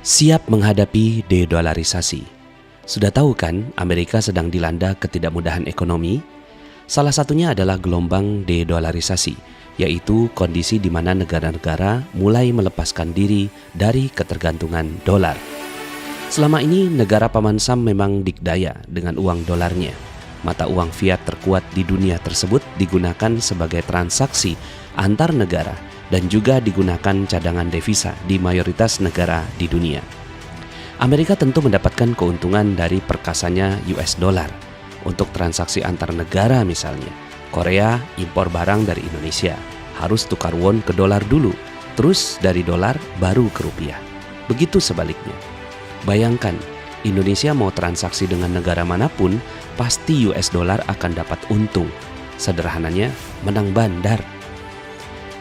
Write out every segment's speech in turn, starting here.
Siap menghadapi de-dolarisasi. Sudah tahu kan, Amerika sedang dilanda ketidakmudahan ekonomi? Salah satunya adalah gelombang de-dolarisasi, yaitu kondisi di mana negara-negara mulai melepaskan diri dari ketergantungan dolar. Selama ini, negara paman Sam memang dikdaya dengan uang dolarnya. Mata uang fiat terkuat di dunia tersebut digunakan sebagai transaksi antar negara dan juga digunakan cadangan devisa di mayoritas negara di dunia. Amerika tentu mendapatkan keuntungan dari perkasanya US dollar. Untuk transaksi antar negara misalnya, Korea impor barang dari Indonesia, harus tukar won ke dolar dulu, terus dari dolar baru ke rupiah. Begitu sebaliknya. Bayangkan, Indonesia mau transaksi dengan negara manapun, pasti US dollar akan dapat untung. Sederhananya, menang bandar.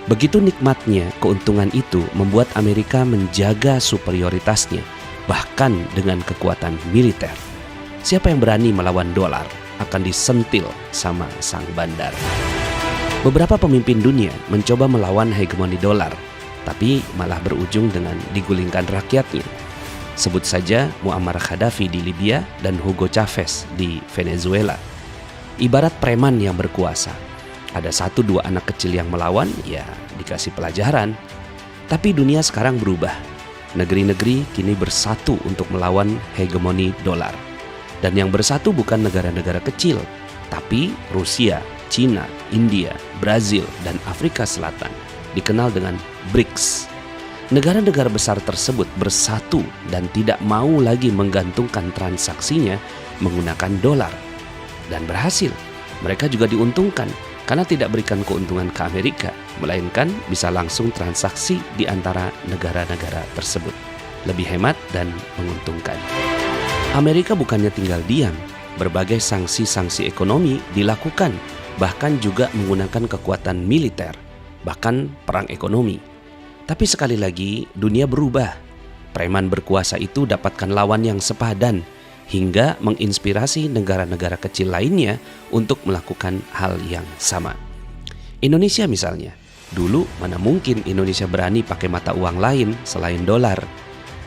Begitu nikmatnya keuntungan itu membuat Amerika menjaga superioritasnya, bahkan dengan kekuatan militer. Siapa yang berani melawan dolar akan disentil sama sang bandar. Beberapa pemimpin dunia mencoba melawan hegemoni dolar, tapi malah berujung dengan digulingkan rakyatnya. Sebut saja Muammar Gaddafi di Libya dan Hugo Chavez di Venezuela. Ibarat preman yang berkuasa. Ada 1-2 anak kecil yang melawan, ya dikasih pelajaran. Tapi dunia sekarang berubah. Negeri-negeri kini bersatu untuk melawan hegemoni dolar. Dan yang bersatu bukan negara-negara kecil, tapi Rusia, Cina, India, Brazil, dan Afrika Selatan. Dikenal dengan BRICS. Negara-negara besar tersebut bersatu dan tidak mau lagi menggantungkan transaksinya menggunakan dolar. Dan berhasil. Mereka juga diuntungkan karena tidak berikan keuntungan ke Amerika, melainkan bisa langsung transaksi di antara negara-negara tersebut. Lebih hemat dan menguntungkan. Amerika bukannya tinggal diam, berbagai sanksi-sanksi ekonomi dilakukan, bahkan juga menggunakan kekuatan militer, bahkan perang ekonomi. Tapi sekali lagi, dunia berubah. Preman berkuasa itu dapatkan lawan yang sepadan, hingga menginspirasi negara-negara kecil lainnya untuk melakukan hal yang sama. Indonesia misalnya, dulu mana mungkin Indonesia berani pakai mata uang lain selain dolar.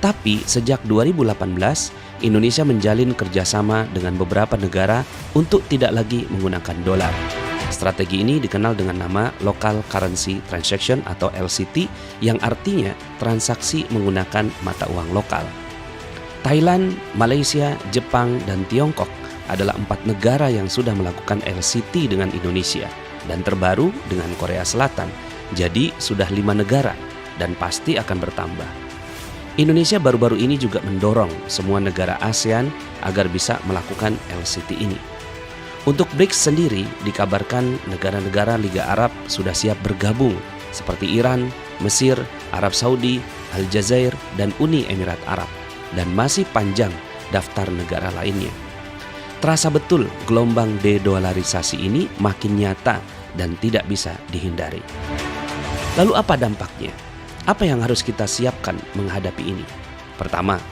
Tapi sejak 2018, Indonesia menjalin kerjasama dengan beberapa negara untuk tidak lagi menggunakan dolar. Strategi ini dikenal dengan nama Local Currency Transaction atau LCT, yang artinya transaksi menggunakan mata uang lokal. Thailand, Malaysia, Jepang, dan Tiongkok adalah 4 negara yang sudah melakukan LCT dengan Indonesia, dan terbaru dengan Korea Selatan. Jadi sudah 5 negara dan pasti akan bertambah. Indonesia baru-baru ini juga mendorong semua negara ASEAN agar bisa melakukan LCT ini. Untuk BRICS sendiri dikabarkan negara-negara Liga Arab sudah siap bergabung seperti Iran, Mesir, Arab Saudi, Aljazair, dan Uni Emirat Arab. Dan masih panjang daftar negara lainnya. Terasa betul gelombang de-dolarisasi ini makin nyata dan tidak bisa dihindari. Lalu apa dampaknya? Apa yang harus kita siapkan menghadapi ini? Pertama,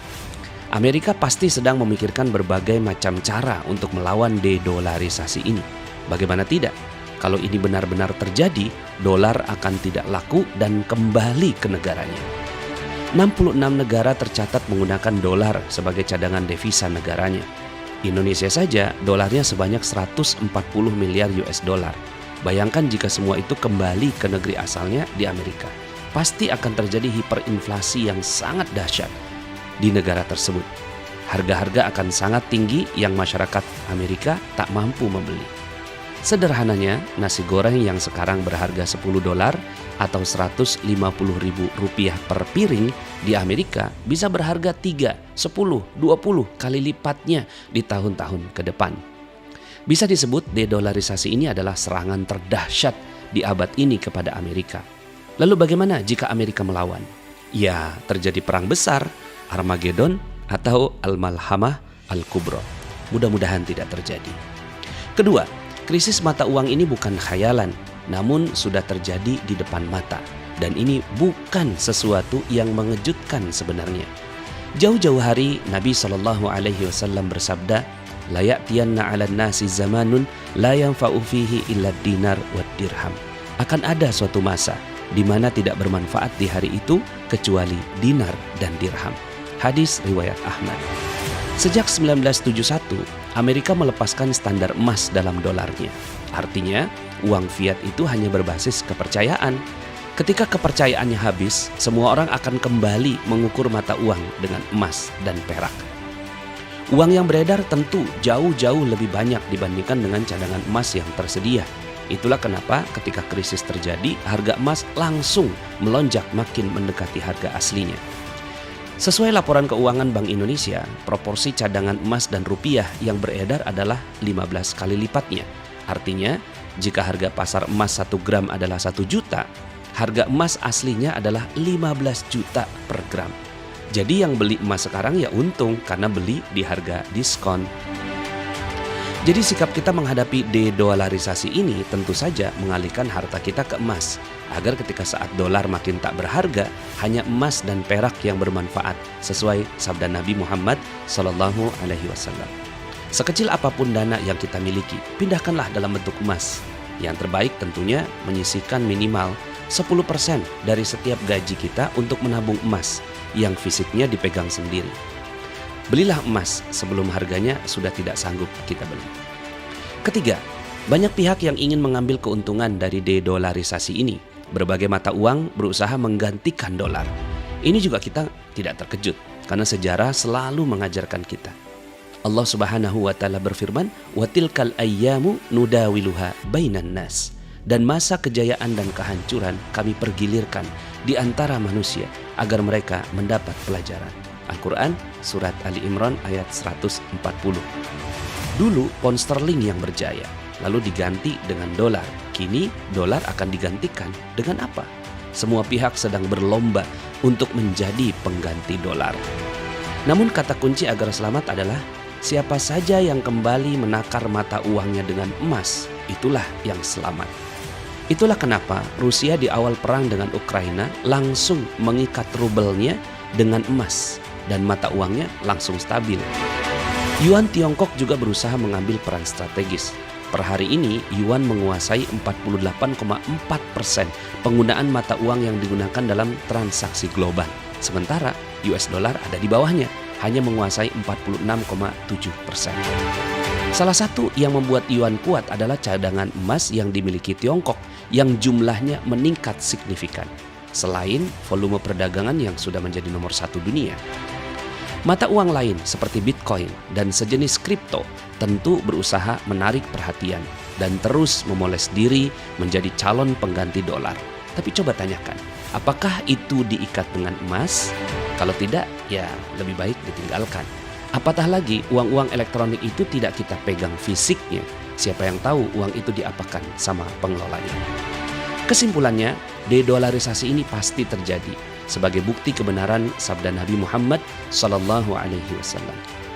Amerika pasti sedang memikirkan berbagai macam cara untuk melawan de-dolarisasi ini. Bagaimana tidak? Kalau ini benar-benar terjadi, dolar akan tidak laku dan kembali ke negaranya. 66 negara tercatat menggunakan dolar sebagai cadangan devisa negaranya. Indonesia saja dolarnya sebanyak 140 miliar US dollar. Bayangkan jika semua itu kembali ke negeri asalnya di Amerika. Pasti akan terjadi hiperinflasi yang sangat dahsyat di negara tersebut. Harga-harga akan sangat tinggi yang masyarakat Amerika tak mampu membeli. Sederhananya, nasi goreng yang sekarang berharga 10 dolar atau 150 ribu rupiah per piring di Amerika bisa berharga 3, 10, 20 kali lipatnya di tahun-tahun ke depan. Bisa disebut de-dolarisasi ini adalah serangan terdahsyat di abad ini kepada Amerika. Lalu bagaimana jika Amerika melawan? Ya, terjadi perang besar, Armageddon atau Al-Malhamah Al-Kubra. Mudah-mudahan tidak terjadi. Kedua, krisis mata uang ini bukan khayalan, namun sudah terjadi di depan mata. Dan ini bukan sesuatu yang mengejutkan sebenarnya. Jauh-jauh hari Nabi SAW bersabda, "La ya'tiyanna 'alan nasi zamanun la yanfa'u fihi illa dinar wad dirham." Akan ada suatu masa di mana tidak bermanfaat di hari itu kecuali dinar dan dirham. Hadis riwayat Ahmad. Sejak 1971, Amerika melepaskan standar emas dalam dolarnya. Artinya, uang fiat itu hanya berbasis kepercayaan. Ketika kepercayaannya habis, semua orang akan kembali mengukur mata uang dengan emas dan perak. Uang yang beredar tentu jauh-jauh lebih banyak dibandingkan dengan cadangan emas yang tersedia. Itulah kenapa ketika krisis terjadi, harga emas langsung melonjak makin mendekati harga aslinya. Sesuai laporan keuangan Bank Indonesia, proporsi cadangan emas dan rupiah yang beredar adalah 15 kali lipatnya. Artinya, jika harga pasar emas 1 gram adalah 1 juta, harga emas aslinya adalah 15 juta per gram. Jadi yang beli emas sekarang ya untung karena beli di harga diskon. Jadi sikap kita menghadapi dedolarisasi ini tentu saja mengalihkan harta kita ke emas, agar ketika saat dolar makin tak berharga, hanya emas dan perak yang bermanfaat sesuai sabda Nabi Muhammad SAW. Sekecil apapun dana yang kita miliki, pindahkanlah dalam bentuk emas. Yang terbaik tentunya menyisihkan minimal 10% dari setiap gaji kita untuk menabung emas yang fisiknya dipegang sendiri. Belilah emas sebelum harganya sudah tidak sanggup kita beli. Ketiga, banyak pihak yang ingin mengambil keuntungan dari dedolarisasi ini. Berbagai mata uang berusaha menggantikan dolar. Ini juga kita tidak terkejut karena sejarah selalu mengajarkan kita. Allah Subhanahu wa taala berfirman, "Wa tilkal ayyamu nudawiluha bainan nas." Dan masa kejayaan dan kehancuran kami pergilirkan di antara manusia agar mereka mendapat pelajaran. Al-Quran surat Ali Imran ayat 140. Dulu pound sterling yang berjaya, lalu diganti dengan dolar. Kini dolar akan digantikan dengan apa? Semua pihak sedang berlomba untuk menjadi pengganti dolar. Namun kata kunci agar selamat adalah siapa saja yang kembali menakar mata uangnya dengan emas, itulah yang selamat. Itulah kenapa Rusia di awal perang dengan Ukraina langsung mengikat rubelnya dengan emas dan mata uangnya langsung stabil. Yuan Tiongkok juga berusaha mengambil peran strategis. Per hari ini, Yuan menguasai 48,4% penggunaan mata uang yang digunakan dalam transaksi global. Sementara US dollar ada di bawahnya, hanya menguasai 46,7%. Salah satu yang membuat Yuan kuat adalah cadangan emas yang dimiliki Tiongkok yang jumlahnya meningkat signifikan. Selain volume perdagangan yang sudah menjadi nomor 1 dunia. Mata uang lain seperti Bitcoin dan sejenis kripto tentu berusaha menarik perhatian dan terus memoles diri menjadi calon pengganti dolar. Tapi coba tanyakan, apakah itu diikat dengan emas? Kalau tidak, ya lebih baik ditinggalkan. Apatah lagi uang-uang elektronik itu tidak kita pegang fisiknya. Siapa yang tahu uang itu diapakan sama pengelolanya. Kesimpulannya, dedolarisasi ini pasti terjadi sebagai bukti kebenaran sabda Nabi Muhammad SAW.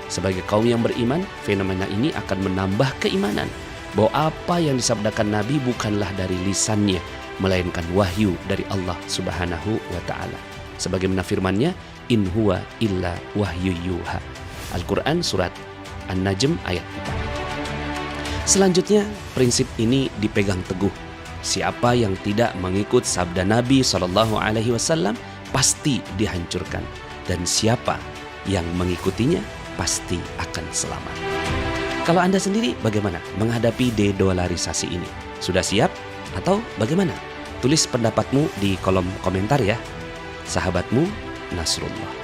Sebagai kaum yang beriman, fenomena ini akan menambah keimanan bahwa apa yang disabdakan Nabi bukanlah dari lisannya, melainkan wahyu dari Allah Subhanahu wa taala. Sebagaimana firman-Nya, "In huwa illa wahyu yuha." Al-Quran surat An-Najm ayat 4. Selanjutnya, prinsip ini dipegang teguh. Siapa yang tidak mengikut sabda Nabi SAW pasti dihancurkan. Dan siapa yang mengikutinya pasti akan selamat. Kalau Anda sendiri bagaimana menghadapi dedolarisasi ini? Sudah siap atau bagaimana? Tulis pendapatmu di kolom komentar ya. Sahabatmu, Nasrullah.